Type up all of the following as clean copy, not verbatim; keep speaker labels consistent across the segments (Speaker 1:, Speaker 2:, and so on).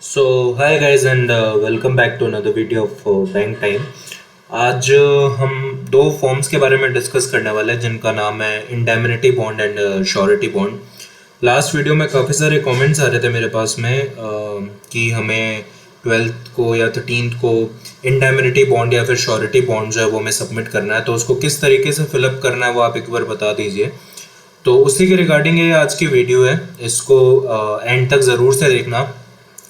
Speaker 1: So hi guys and welcome back to another video of bank time. आज हम दो forms के बारे में डिस्कस करने वाले हैं जिनका नाम है indemnity bond and surety bond. Last video में काफ़ी सारे कमेंट्स आ रहे थे मेरे पास में कि हमें 12th को या 13th को इंडेमनिटी बॉन्ड या फिर श्योरिटी बॉन्ड जो है वो हमें सबमिट करना है, तो उसको किस तरीके से फिलअप करना है वो आप एक बार बता दीजिए। तो उसी के रिगार्डिंग ये आज की वीडियो है, इसको एंड तक ज़रूर से देखना।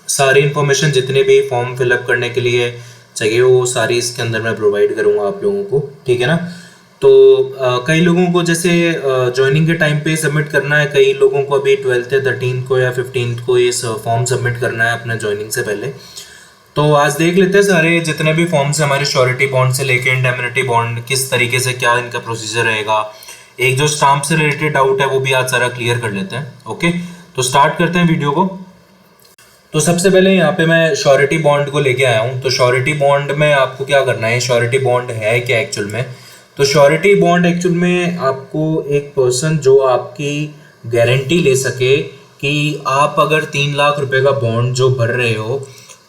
Speaker 1: सारी इन्फॉर्मेशन जितने भी फॉर्म फिलअप करने के लिए चाहिए वो सारी इसके अंदर मैं प्रोवाइड करूँगा आप लोगों को, ठीक है ना। तो कई लोगों को जैसे ज्वाइनिंग के टाइम पे सबमिट करना है, कई लोगों को अभी 12th या 13th को या 15th को ये फॉर्म सबमिट करना है अपने ज्वाइनिंग से पहले। तो आज देख लेते हैं सारे जितने भी फॉर्म्स हैं हमारे श्योरिटी बॉन्ड से लेके इंडेमनिटी बॉन्ड, किस तरीके से क्या इनका प्रोसीजर रहेगा। एक जो स्टाम्प से रिलेटेड डाउट है वो भी आज सारा क्लियर कर लेते हैं। ओके, तो स्टार्ट करते हैं वीडियो को। तो सबसे पहले यहाँ पे मैं श्योरिटी बॉन्ड को लेके आया हूँ। तो श्योरिटी बॉन्ड में आपको क्या करना है, श्योरिटी बॉन्ड है क्या एक्चुअल में। तो श्योरिटी बॉन्ड एक्चुअल में आपको एक पर्सन जो आपकी गारंटी ले सके कि आप अगर 3 लाख रुपए का बॉन्ड जो भर रहे हो,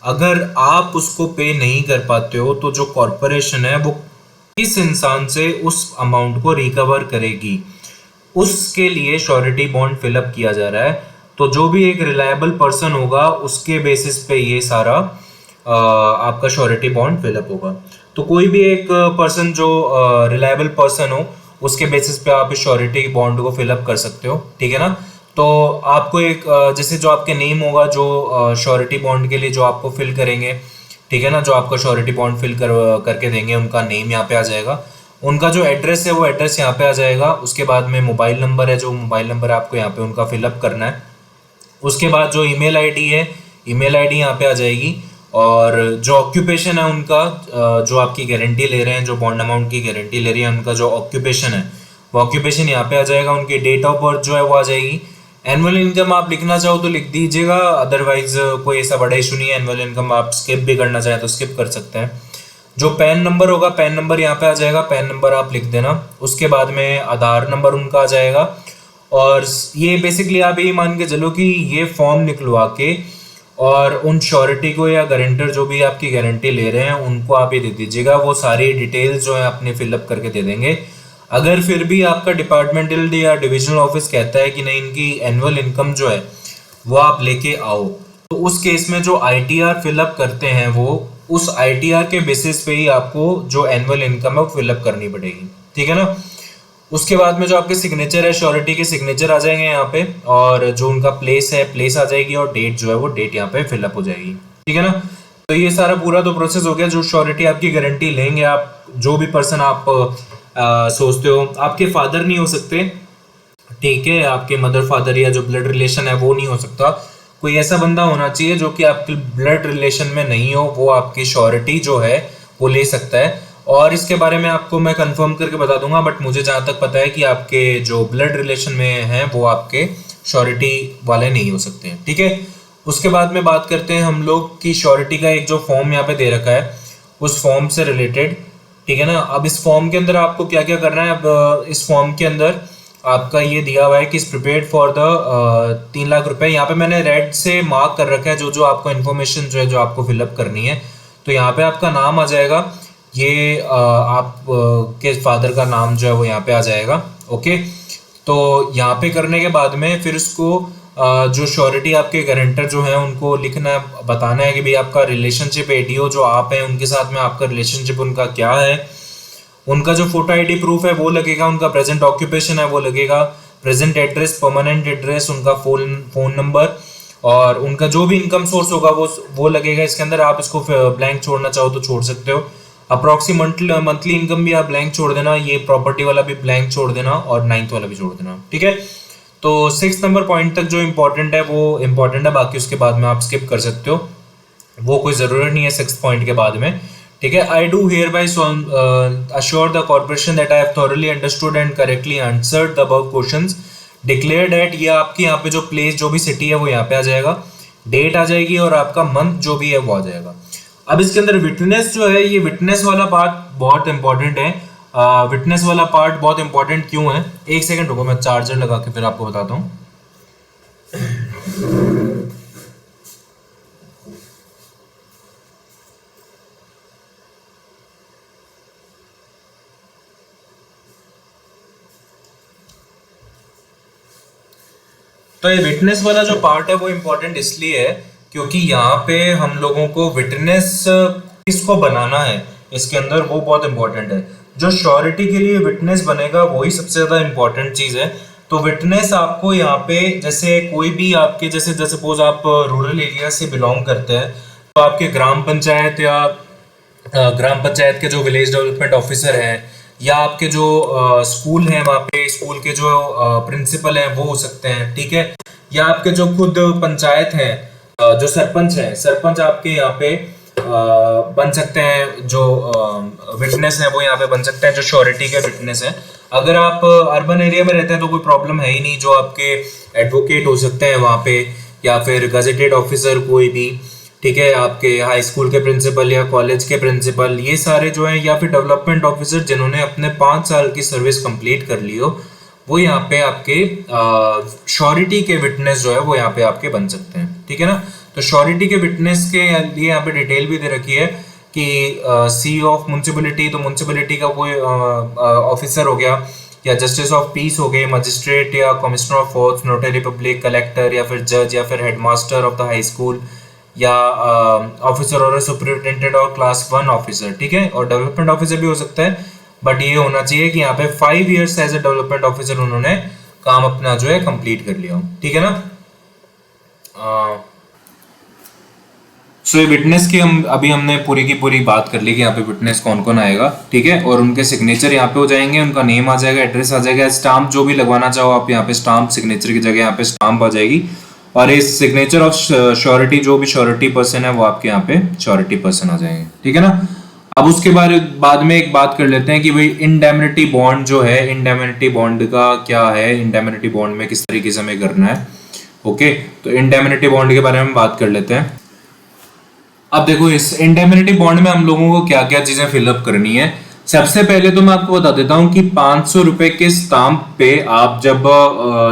Speaker 1: अगर आप उसको पे नहीं कर पाते हो तो जो कॉरपोरेशन है वो किस इंसान से उस अमाउंट को रिकवर करेगी, उसके लिए श्योरिटी बॉन्ड फिलअप किया जा रहा है। तो जो भी एक रिलायबल पर्सन होगा उसके बेसिस पे ये सारा आपका श्योरिटी बॉन्ड फिलअप होगा। तो कोई भी एक पर्सन जो रिलायबल पर्सन हो उसके बेसिस पे आप इस श्योरिटी बॉन्ड को फिलअप कर सकते हो, ठीक है ना। तो आपको एक जैसे जो आपके नेम होगा जो श्योरिटी बॉन्ड के लिए जो आपको फिल करेंगे, ठीक है ना, जो आपको श्योरिटी बॉन्ड फिल करके देंगे उनका नेम यहाँ पे आ जाएगा, उनका जो एड्रेस है वो एड्रेस यहाँ पे आ जाएगा। उसके बाद में मोबाइल नंबर है, जो मोबाइल नंबर आपको यहाँ पे उनका फिलअप करना है। उसके बाद जो ईमेल आईडी है, ईमेल आईडी यहाँ पे आ जाएगी। और जो ऑक्यूपेशन है उनका, जो आपकी गारंटी ले रहे हैं, जो बॉन्ड अमाउंट की गारंटी ले रही है, उनका जो ऑक्यूपेशन है वो ऑक्यूपेशन यहाँ पे आ जाएगा। उनकी डेट ऑफ बर्थ जो है वो आ जाएगी। एनुअल इनकम आप लिखना चाहो तो लिख दीजिएगा, अदरवाइज कोई ऐसा बड़ा इशू नहीं है। एनुअल इनकम आप स्किप भी करना चाहें तो स्किप कर सकते हैं। जो पैन नंबर होगा, पैन नंबर यहाँ पे आ जाएगा, पैन नंबर आप लिख देना। उसके बाद में आधार नंबर उनका आ जाएगा। और ये बेसिकली आप यही मान के चलो कि ये फॉर्म निकलवा के और उन श्योरिटी को या गारंटर जो भी आपकी गारंटी ले रहे हैं उनको आप ये दे दीजिएगा। वो सारी डिटेल्स जो है अपने फिलअप करके दे देंगे। अगर फिर भी आपका डिपार्टमेंटल या डिविजनल ऑफिस कहता है कि नहीं, इनकी एनुअल इनकम जो है वो आप लेके आओ, तो उस केस में जो आईटीआर फिलअप करते हैं वो उस आईटीआर के बेसिस पे ही आपको जो एनुअल इनकम है वो फिलअप करनी पड़ेगी, ठीक है ना। उसके बाद में जो आपके सिग्नेचर है, श्योरिटी के सिग्नेचर आ जाएंगे यहाँ पे, और जो उनका प्लेस है प्लेस आ जाएगी, और डेट जो है वो डेट यहाँ पे फिलअप हो जाएगी, ठीक है ना। तो ये सारा पूरा तो प्रोसेस हो गया। जो श्योरिटी आपकी गारंटी लेंगे, आप जो भी पर्सन आप सोचते हो, आपके फादर नहीं हो सकते, ठीक है, आपके मदर फादर या जो ब्लड रिलेशन है वो नहीं हो सकता। कोई ऐसा बंदा होना चाहिए जो कि आपके ब्लड रिलेशन में नहीं हो, वो आपकी श्योरिटी जो है वो ले सकता है। और इसके बारे में आपको मैं कंफर्म करके बता दूंगा, बट मुझे जहाँ तक पता है कि आपके जो ब्लड रिलेशन में हैं वो आपके श्योरिटी वाले नहीं हो सकते हैं, ठीक है। उसके बाद में बात करते हैं हम लोग की श्योरिटी का एक जो फॉर्म यहाँ पे दे रखा है उस फॉर्म से रिलेटेड, ठीक है ना। अब इस फॉर्म के अंदर आपको क्या क्या करना है। अब इस फॉर्म के अंदर आपका ये दिया हुआ है कि is prepared for the 3 lakh रुपए। यहाँ पे मैंने रेड से मार्क कर रखा है जो जो आपको इन्फॉर्मेशन जो है जो आपको फिलअप करनी है। तो यहाँ पे आपका नाम आ जाएगा, ये आप के फादर का नाम जो है वो यहाँ पे आ जाएगा। ओके, तो यहाँ पे करने के बाद में फिर उसको जो श्योरिटी आपके गारंटर जो है उनको लिखना है, बताना है कि भाई आपका रिलेशनशिप एडीओ जो आप हैं उनके साथ में आपका रिलेशनशिप उनका क्या है। उनका जो फोटो आईडी प्रूफ है वो लगेगा, उनका प्रेजेंट ऑक्यूपेशन है वो लगेगा, प्रेजेंट एड्रेस, परमानेंट एड्रेस, उनका फोन नंबर, और उनका जो भी इनकम सोर्स होगा वो लगेगा इसके अंदर। आप इसको ब्लैंक छोड़ना चाहो तो छोड़ सकते हो। अप्रोक्सीमेटली मंथली इनकम भी आप ब्लैंक छोड़ देना, ये प्रॉपर्टी वाला भी ब्लैंक छोड़ देना, और 9th वाला भी छोड़ देना, ठीक है। तो 6 नंबर पॉइंट तक जो इंपॉर्टेंट है वो इंपॉर्टेंट है, बाकी उसके बाद में आप स्किप कर सकते हो, वो कोई जरूरत नहीं है 6th पॉइंट के बाद में, ठीक है। I do here bye assure the corporation that I have thoroughly understood and correctly answered the above questions, declare that, ये आपकी यहाँ पे जो प्लेस जो भी सिटी है वो यहाँ पे आ जाएगा, डेट आ जाएगी, और आपका मंथ जो भी है वो आ जाएगा। अब इसके अंदर विटनेस जो है, ये विटनेस वाला पार्ट बहुत इंपॉर्टेंट है। विटनेस वाला पार्ट बहुत इंपॉर्टेंट क्यों है, एक सेकंड रुको, मैं चार्जर लगा के फिर आपको बताता हूँ। तो ये विटनेस वाला जो पार्ट है वो इम्पोर्टेंट इसलिए है क्योंकि यहाँ पे हम लोगों को विटनेस किसको बनाना है इसके अंदर वो बहुत इंपॉर्टेंट है। जो श्योरिटी के लिए विटनेस बनेगा वही सबसे ज्यादा इंपॉर्टेंट चीज है। तो विटनेस आपको यहाँ पे जैसे कोई भी आपके जैसे जैसे सपोज आप रूरल एरिया से बिलोंग करते हैं तो आपके ग्राम पंचायत या ग्राम पंचायत के जो विलेज डेवलपमेंट ऑफिसर हैं या आपके जो स्कूल हैं वहाँ पे स्कूल के जो प्रिंसिपल हैं वो हो सकते हैं, ठीक है। या आपके जो खुद पंचायत हैं जो सरपंच हैं, सरपंच आपके यहाँ पे बन सकते हैं। जो विटनेस है वो यहाँ पे बन सकते हैं जो श्योरिटी के विटनेस है। अगर आप अर्बन एरिया में रहते हैं तो कोई प्रॉब्लम है ही नहीं, जो आपके एडवोकेट हो सकते हैं वहाँ पे या फिर गजेटेड ऑफिसर कोई भी, ठीक है। आपके हाई स्कूल के प्रिंसिपल या कॉलेज के प्रिंसिपल ये सारे जो है या फिर डेवलपमेंट ऑफिसर जिन्होंने अपने 5 साल की सर्विस कंप्लीट कर ली हो वो यहाँ पे आपके श्योरिटी के विटनेस जो है वो यहाँ पे आपके बन सकते हैं, ठीक है ना। तो श्योरिटी के विटनेस के लिए यहाँ पे डिटेल भी दे रखी है कि सी ऑफ म्युनिसिपैलिटी, तो म्युनिसिपैलिटी का कोई ऑफिसर हो गया या जस्टिस ऑफ पीस हो गए, मजिस्ट्रेट या commissioner of force, notary public, collector या फिर जज या फिर headmaster of the high school या ऑफिसर और सुपरिटेंडेंट और क्लास 1 ऑफिसर, ठीक है। और डेवलपमेंट ऑफिसर भी हो सकता है, बट ये होना चाहिए कि यहाँ पे 5 years as a development officer उन्होंने काम अपना जो है कंप्लीट कर लिया हो, ठीक है ना। सो ये विटनेस की हमने पूरी की पूरी बात कर ली कि यहाँ पे विटनेस कौन कौन आएगा, ठीक है। और उनके सिग्नेचर यहाँ पे हो जाएंगे, उनका नेम आ जाएगा, एड्रेस आ जाएगा, स्टाम्प जो भी लगवाना चाहो आप यहाँ पे स्टाम्प, सिग्नेचर की जगह यहाँ पे स्टाम्प आ जाएगी। और इस सिग्नेचर ऑफ श्योरिटी जो भी श्योरिटी पर्सन है वो आपके यहाँ पे श्योरिटी पर्सन आ जाएंगे, ठीक है ना। अब उसके बाद में एक बात कर लेते हैं कि भाई इंडेमनिटी बॉन्ड जो है, इंडेमनिटी बॉन्ड का क्या है, इंडेमनिटी बॉन्ड में किस तरीके से हमें करना है। ओके, तो इंडेमनिटी बॉन्ड के बारे में बात कर लेते हैं। अब देखो इस इंडेमनिटी बॉन्ड में हम लोगों को क्या क्या चीजें फिलअप करनी है। सबसे पहले तो मैं आपको बता देता हूँ कि 500 रुपए के स्टाम्प पे आप जब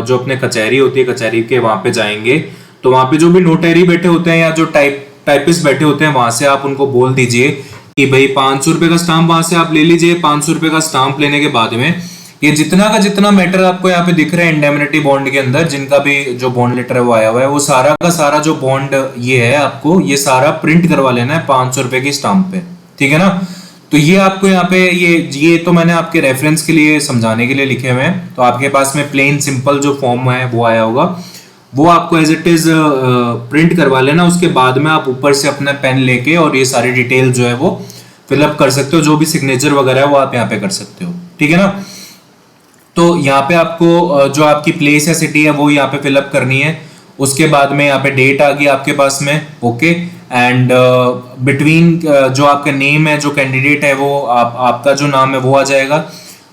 Speaker 1: जो अपने कचहरी होती है, कचहरी के वहां पे जाएंगे तो वहां पे जो भी नोटरी बैठे होते हैं या जो टाइपिस्ट बैठे होते हैं वहां से आप उनको बोल दीजिए कि भाई 500 रुपए का स्टाम्प वहां से आप ले लीजिए। 500 रुपए का स्टाम्प लेने के बाद में ये जितना का जितना मैटर आपको यहाँ पे दिख रहा है इंडेमनिटी बॉन्ड के अंदर, जिनका भी जो बॉन्ड लेटर है वो आया हुआ है, वो सारा का सारा जो बॉन्ड ये है आपको ये सारा प्रिंट करवा लेना है 500 रुपए की स्टाम्प पे, ठीक है ना। तो ये आपको यहाँ पे ये तो मैंने आपके रेफरेंस के लिए समझाने के लिए लिखे हुए हैं। तो आपके पास में प्लेन सिंपल जो फॉर्म है वो आया होगा, वो आपको एज इट इज प्रिंट करवा लेना। उसके बाद में आप ऊपर से अपना पेन लेके और ये सारी डिटेल जो है वो फिलअप कर सकते हो, जो भी सिग्नेचर वगैरह है वो आप यहाँ पे कर सकते हो, ठीक है ना। तो यहाँ पे आपको जो आपकी प्लेस है, सिटी है, वो यहाँ पे फिलअप करनी है। उसके बाद में यहाँ पे डेट आ गई आपके पास में, ओके। एंड बिटवीन जो आपका नेम है, जो कैंडिडेट है वो आपका जो नाम है वो आ जाएगा,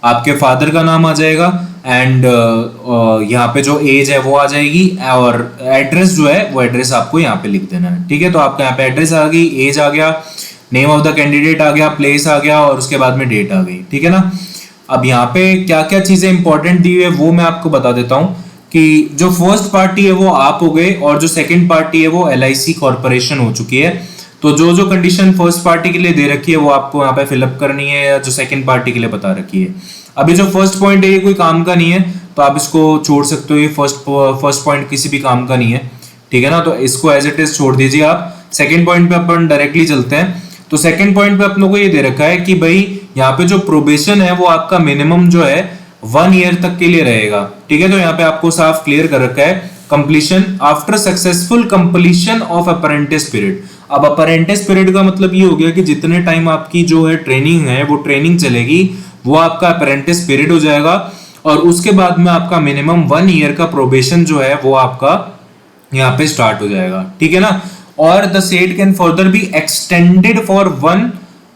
Speaker 1: आपके फादर का नाम आ जाएगा, एंड यहाँ पे जो एज है वो आ जाएगी, और एड्रेस जो है वो एड्रेस आपको यहाँ पे लिख देना है, ठीक है। तो आपका यहाँ पे एड्रेस आ गई, एज आ गया, नेम ऑफ द कैंडिडेट आ गया, प्लेस आ गया, और उसके बाद में डेट आ गई, ठीक है ना। अब यहाँ पे क्या क्या चीजें इंपॉर्टेंट दी हुई है वो मैं आपको बता देता हूँ कि जो फर्स्ट पार्टी है वो आप हो गए और जो सेकंड पार्टी है वो LIC कॉर्पोरेशन हो चुकी है। तो जो जो कंडीशन फर्स्ट पार्टी के लिए दे रखी है वो आपको यहाँ पे फिलअप करनी है, या जो सेकंड पार्टी के लिए बता रखी है। अभी जो फर्स्ट पॉइंट है ये कोई काम का नहीं है, तो आप इसको छोड़ सकते हो, ये फर्स्ट पॉइंट किसी भी काम का नहीं है, ठीक है ना। तो इसको एज इट इज छोड़ दीजिए आप। सेकेंड पॉइंट पे अपन डायरेक्टली चलते हैं। तो सेकेंड पॉइंट पे अपनों को ये दे रखा है कि भाई यहाँ पे जो प्रोबेशन है वो आपका मिनिमम जो है 1 ईयर तक के लिए रहेगा, ठीक है। तो यहाँ पे आपको साफ क्लियर कर रखा है, completion after successful completion of apprentice period. अब अप्रेंटिस पीरियड का मतलब ये हो गया कि जितने टाइम आपकी जो है ट्रेनिंग है वो ट्रेनिंग चलेगी वो आपका अप्रेंटिस पीरियड हो जाएगा, और उसके बाद में आपका मिनिमम 1 ईयर का प्रोबेशन जो है वो आपका यहाँ पे स्टार्ट हो जाएगा, ठीक है ना। और the set can further be extended for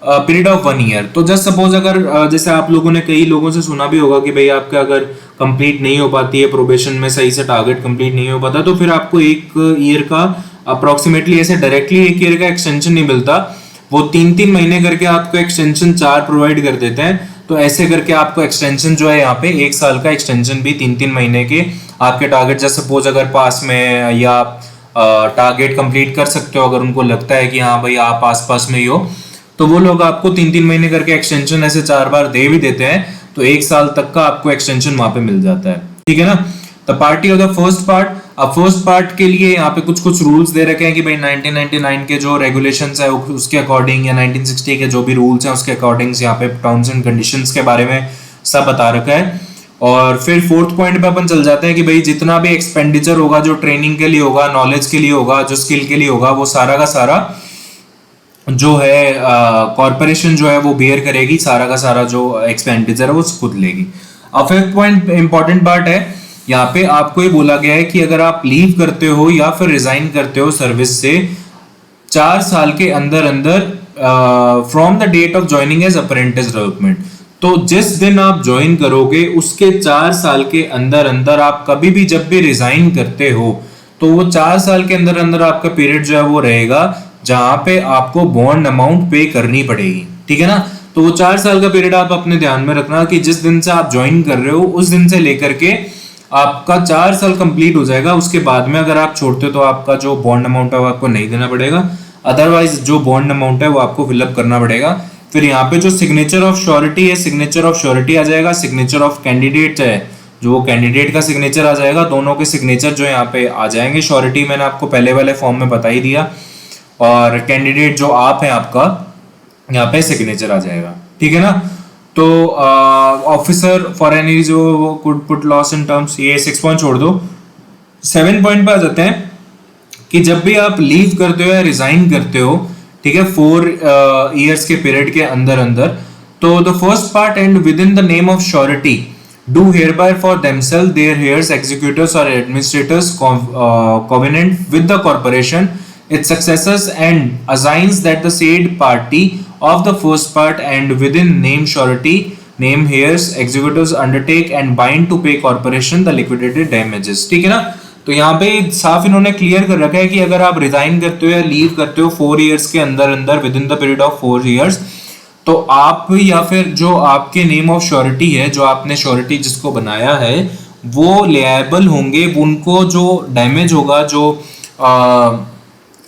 Speaker 1: period of 1 year. तो जस्ट सपोज अगर जैसे आप लोगों ने कई लोगों से सुना भी होगा कि भाई आपका अगर कंप्लीट नहीं हो पाती है प्रोबेशन में, सही से टारगेट कंप्लीट नहीं हो पाता, तो फिर आपको 1 ईयर का अप्रोक्सीमेटली ऐसे डायरेक्टली 1 ईयर का एक्सटेंशन नहीं मिलता, वो 3-3 महीने करके आपको एक्सटेंशन 4 प्रोवाइड कर देते हैं। तो ऐसे करके आपको एक्सटेंशन जो है यहाँ पे 1 साल का एक्सटेंशन भी 3-3 महीने के आपके टारगेट, जैसे सपोज अगर पास में या टारगेट कंप्लीट कर सकते हो, अगर उनको लगता है कि हाँ भाई आप आसपास में ही हो, तो वो लोग आपको 3-3 महीने करके एक्सटेंशन ऐसे 4 बार दे भी देते हैं। तो 1 साल तक का आपको एक्सटेंशन वहां पे मिल जाता है, ठीक है ना। The party of the first part
Speaker 2: अब फर्स्ट पार्ट के लिए यहाँ पे कुछ कुछ रूल्स दे रखे हैं कि भाई 1999 के जो रेगुलेशंस है उसके अकॉर्डिंग या 1960 के जो भी रूल्स हैं उसके अकॉर्डिंग यहाँ पे टर्म्स एंड कंडीशंस के बारे में सब बता रखा है। और फिर फोर्थ पॉइंट पे अपन चल जाते हैं कि भाई जितना भी एक्सपेंडिचर होगा जो ट्रेनिंग के लिए होगा, नॉलेज के लिए होगा, जो स्किल के लिए होगा, वो सारा का सारा जो है कॉर्पोरेशन जो है वो बेयर करेगी, सारा का सारा जो एक्सपेंडिचर है वो खुद लेगी। अब फिफ्थ पॉइंट इंपॉर्टेंट पार्ट है, यहाँ पे आपको ये बोला गया है कि अगर आप लीव करते हो या फिर रिजाइन करते हो सर्विस से 4 साल के अंदर अंदर from the date of joining as apprentice development, तो जिस दिन आप ज्वाइन करोगे उसके 4 साल के अंदर अंदर आप कभी भी जब भी रिजाइन करते हो तो वो 4 साल के अंदर अंदर आपका पीरियड जो है वो रहेगा जहां पे आपको बॉन्ड अमाउंट पे करनी पड़ेगी, ठीक है ना। तो वो 4 साल का पीरियड आप अपने ध्यान में रखना कि जिस दिन से आप ज्वाइन कर रहे हो उस दिन से लेकर के आपका 4 साल कंप्लीट हो जाएगा। उसके बाद में अगर आप छोड़ते हो तो आपका जो बॉन्ड अमाउंट है वो आपको नहीं देना पड़ेगा, अदरवाइज जो बॉन्ड अमाउंट है वो आपको फिलअप करना पड़ेगा। फिर यहाँ पे जो सिग्नेचर ऑफ श्योरिटी है, सिग्नेचर ऑफ श्योरिटी आ जाएगा, सिग्नेचर ऑफ कैंडिडेट है जो वो कैंडिडेट का सिग्नेचर आ जाएगा, दोनों के सिग्नेचर जो यहाँ पे आ जाएंगे। श्योरिटी मैंने आपको पहले वाले फॉर्म में बता ही दिया, और कैंडिडेट जो आप है आपका यहाँ पे सिग्नेचर आ जाएगा, ठीक है ना। तो ऑफिसर फॉर एनी जो could put loss in terms, ये 6 पॉइंट छोड़ दो। 7 पॉइंट पे आ जाते हैं कि जब भी आप लीव करते हो या रिजाइन करते हो, ठीक है, 4 इयर्स के पीरियड के अंदर अंदर, तो the first part and with in the name of surety do hereby for themselves, their heirs, executors or administrators covenant with the corporation, its successors, and assigns that the said party of the first part and within name surety, name heirs, executors undertake and bind to pay corporation the liquidated damages, ठीक है ना। तो यहाँ पे साफ इन्होंने clear कर रखा है कि अगर आप रिजाइन करते हो या लीव करते हो 4 इयर्स के अंदर अंदर with in the period of 4 years, तो आप या फिर जो आपके नेम ऑफ श्योरिटी है, जो आपने श्योरिटी जिसको बनाया है, वो लेएबल होंगे। उनको जो डैमेज होगा, जो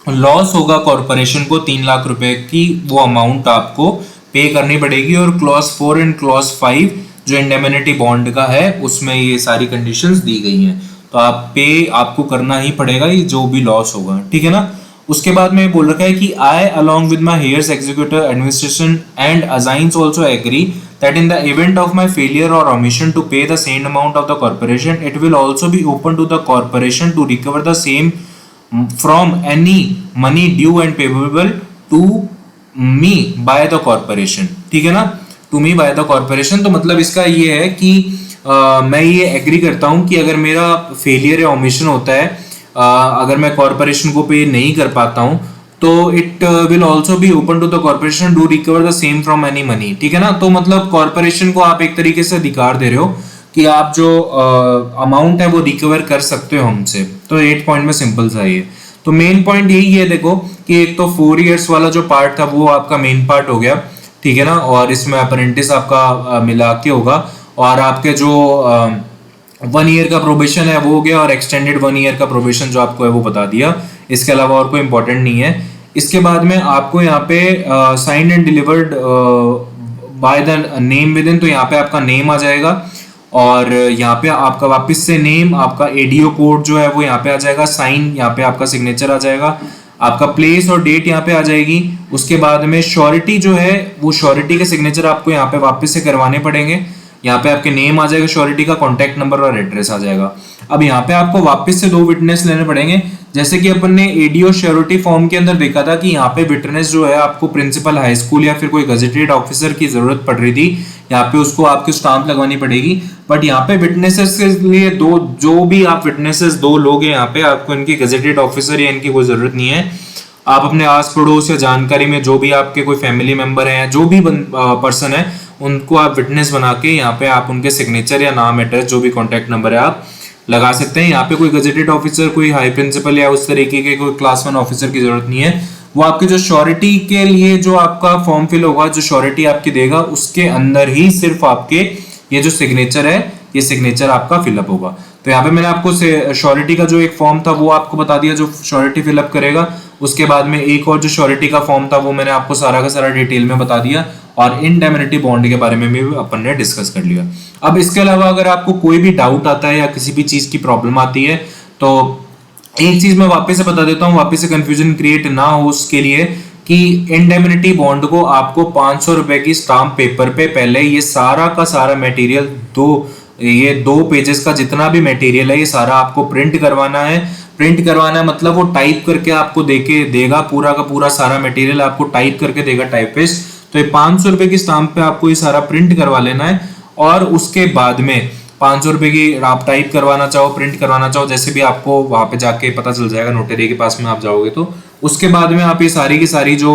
Speaker 2: लॉस होगा कॉर्पोरेशन को 3 लाख रुपए की, वो अमाउंट आपको पे करनी पड़ेगी। और क्लॉज 4 एंड क्लॉज 5 जो इंडेमनिटी बॉन्ड का है उसमें ये सारी कंडीशंस दी गई हैं, तो आप पे आपको करना ही पड़ेगा ये जो भी लॉस होगा, ठीक है ना। उसके बाद में बोल रखा है कि I along with my heirs executive administration and assigns also agree that in the event of my failure or omission to pay the same amount of the corporation, it will also be open to the corporation to recover the same from any money due and payable to me by the corporation, ठीक है ना, to me by the corporation। तो मतलब इसका ये है कि मैं ये एग्री करता हूँ कि अगर मेरा फेलियर या ओमिशन होता है, अगर मैं कॉर्पोरेशन को पे नहीं कर पाता हूँ, तो it will also be open to the corporation to recover the same from any money, ठीक है ना। तो मतलब कॉर्पोरेशन को आप एक तरीके से अधिकार दे रहे हो कि आप जो अमाउंट है वो रिकवर कर सकते हो हमसे। तो 8 पॉइंट में सिंपल सा ये। तो मेन पॉइंट यही है, देखो कि एक तो 4 इयर्स वाला जो पार्ट था वो आपका मेन पार्ट हो गया, ठीक है ना, और इसमें अप्रेंटिस आपका मिला के होगा, और आपके जो 1 ईयर का प्रोबेशन है वो हो गया, और एक्सटेंडेड 1 ईयर का प्रोबेशन जो आपको है वो बता दिया। इसके अलावा और कोई इंपॉर्टेंट नहीं है। इसके बाद में आपको यहाँ पे signed and delivered by the name with in, तो यहाँ पे आपका नेम आ जाएगा, और यहाँ पे आपका वापस से नेम, आपका एडीओ कोड जो है वो यहाँ पे आ जाएगा, साइन यहाँ पे आपका सिग्नेचर आ जाएगा, आपका प्लेस और डेट यहाँ पे आ जाएगी। उसके बाद में श्योरिटी जो है वो श्योरिटी के सिग्नेचर आपको यहाँ पे वापस से करवाने पड़ेंगे। यहाँ पे आपके नेम आ जाएगा, श्योरिटी का कॉन्टैक्ट नंबर और एड्रेस आ जाएगा। अब यहाँ पे आपको वापस से 2 विटनेस लेने पड़ेंगे, जैसे कि अपन ने एडीओ श्योरिटी फॉर्म के अंदर देखा था कि यहाँ पे विटनेस जो है आपको प्रिंसिपल हाई स्कूल या फिर कोई गजेटेड ऑफिसर की जरूरत पड़ रही थी, यहाँ पे उसको आपकी स्टाम्प लगवानी पड़ेगी। बट यहाँ पे विटनेसेस के लिए जो भी आप विटनेसेस 2 लोग हैं यहाँ पे, आपको इनकी गजेटेड ऑफिसर या इनकी कोई जरूरत नहीं है। आप अपने आस पड़ोस या जानकारी में जो भी आपके कोई फैमिली मेंबर है, जो भी पर्सन है, उनको आप विटनेस बना के यहाँ पे आप उनके सिग्नेचर या नाम, एड्रेस, जो भी कॉन्टैक्ट नंबर है आप लगा सकते हैं। यहाँ पे कोई गजेटेड ऑफिसर, कोई हाई प्रिंसिपल या उस तरीके के कोई क्लास 1 ऑफिसर की जरूरत नहीं है। वो आपके जो श्योरिटी के लिए जो आपका फॉर्म फिल होगा, जो श्योरिटी आपकी देगा, उसके अंदर ही सिर्फ आपके ये जो सिग्नेचर है, ये सिग्नेचर आपका फिलअप होगा। तो यहाँ पे मैंने आपको श्योरिटी का जो एक फॉर्म था वो आपको बता दिया, जो श्योरिटी फिलअप करेगा। उसके बाद में एक और जो श्योरिटी का फॉर्म था वो मैंने आपको सारा का सारा डिटेल में बता दिया, और इंडेमनिटी बॉन्ड के बारे में भी अपन ने डिस्कस कर लिया। अब इसके अलावा अगर आपको कोई भी डाउट आता है या किसी भी चीज की प्रॉब्लम आती है, तो एक चीज मैं वापस से बता देता हूँ, वापस से कंफ्यूजन क्रिएट ना हो उसके लिए, कि इंडेमनिटी बॉन्ड को आपको 500 रुपए की स्टाम्प पेपर पे पहले ये सारा का सारा मटेरियल, ये 2 पेजेस का जितना भी मटेरियल है ये सारा आपको प्रिंट करवाना है। प्रिंट करवाना है मतलब वो टाइप करके आपको देगा, पूरा का पूरा सारा मटेरियल आपको टाइप करके देगा टाइपिस्ट। तो ये 500 रुपए की स्टाम्प पे आपको ये सारा प्रिंट करवा लेना है, और उसके बाद में 500 रुपए की आप टाइप करवाना चाहो, प्रिंट करवाना चाहो, जैसे भी आपको वहां पे जाके पता चल जाएगा, नोटरी के पास में आप जाओगे तो उसके बाद में आप ये सारी की सारी जो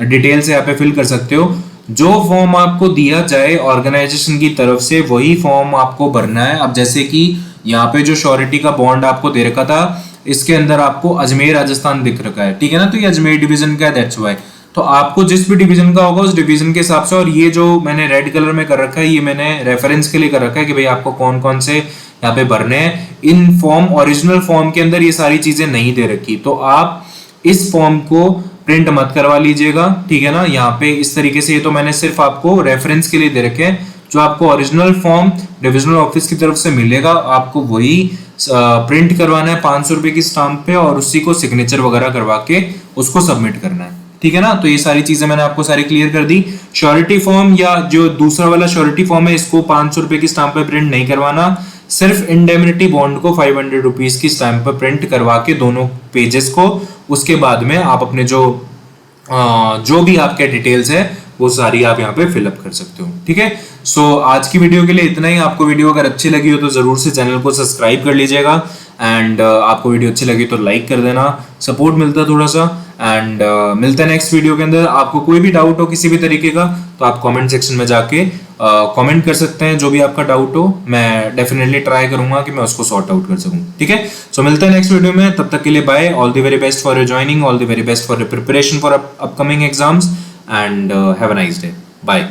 Speaker 2: डिटेल्स है यहाँ पे फिल कर सकते हो। जो फॉर्म आपको दिया जाए ऑर्गेनाइजेशन की तरफ से वही फॉर्म आपको भरना है। अब जैसे कि यहाँ पे जो श्योरिटी का बॉन्ड आपको दे रखा था, इसके अंदर आपको अजमेर राजस्थान दिख रखा है, ठीक है ना, तो ये अजमेर डिवीजन का है, दैट्स व्हाई। तो आपको जिस भी डिवीजन का होगा उस डिवीजन के हिसाब से, और ये जो मैंने रेड कलर में कर रखा है ये मैंने रेफरेंस के लिए कर रखा है कि भाई आपको कौन कौन से यहाँ पे भरने हैं। इन फॉर्म, ओरिजिनल फॉर्म के अंदर ये सारी चीजें नहीं दे रखी, तो आप इस फॉर्म को प्रिंट मत करवा लीजिएगा, ठीक है ना। यहाँ पे इस तरीके से, ये तो मैंने सिर्फ आपको रेफरेंस के लिए दे रखे हैं। जो आपको ओरिजिनल फॉर्म डिविजनल ऑफिस की तरफ से मिलेगा आपको वही प्रिंट करवाना है 500 रुपए की स्टाम्प पे, और उसी को सिग्नेचर वगैरह करवा के उसको सबमिट करना है, ठीक है ना। तो ये सारी चीजें मैंने आपको सारी क्लियर कर दी। श्योरिटी फॉर्म या जो दूसरा वाला श्योरिटी फॉर्म है इसको 500 रुपए की स्टाम्प पे प्रिंट नहीं करवाना, सिर्फ इंडेमनिटी बॉन्ड को 500 रुपीज की स्टैंप पर प्रिंट करवा के दोनों पेजेस को, उसके बाद में आप अपने जो भी आपके डिटेल्स है वो सारी आप यहाँ पे फिलअप कर सकते हो, ठीक है। सो आज की वीडियो के लिए इतना ही। आपको वीडियो अगर अच्छी लगी हो तो जरूर से चैनल को सब्सक्राइब कर लीजिएगा, एंड आपको वीडियो अच्छी लगी तो लाइक कर देना, सपोर्ट मिलता है थोड़ा सा। एंड मिलता है नेक्स्ट वीडियो के अंदर। आपको कोई भी डाउट हो किसी भी तरीके का तो आप कमेंट सेक्शन में जाके कमेंट कर सकते हैं, जो भी आपका डाउट हो। मैं डेफिनेटली ट्राई करूंगा कि मैं उसको सॉर्ट आउट कर सकूं, ठीक है। सो मिलते हैं नेक्स्ट वीडियो में, तब तक के लिए bye. All the very best for your joining, all the very best for your preparation for upcoming exams, and have a nice day. Bye.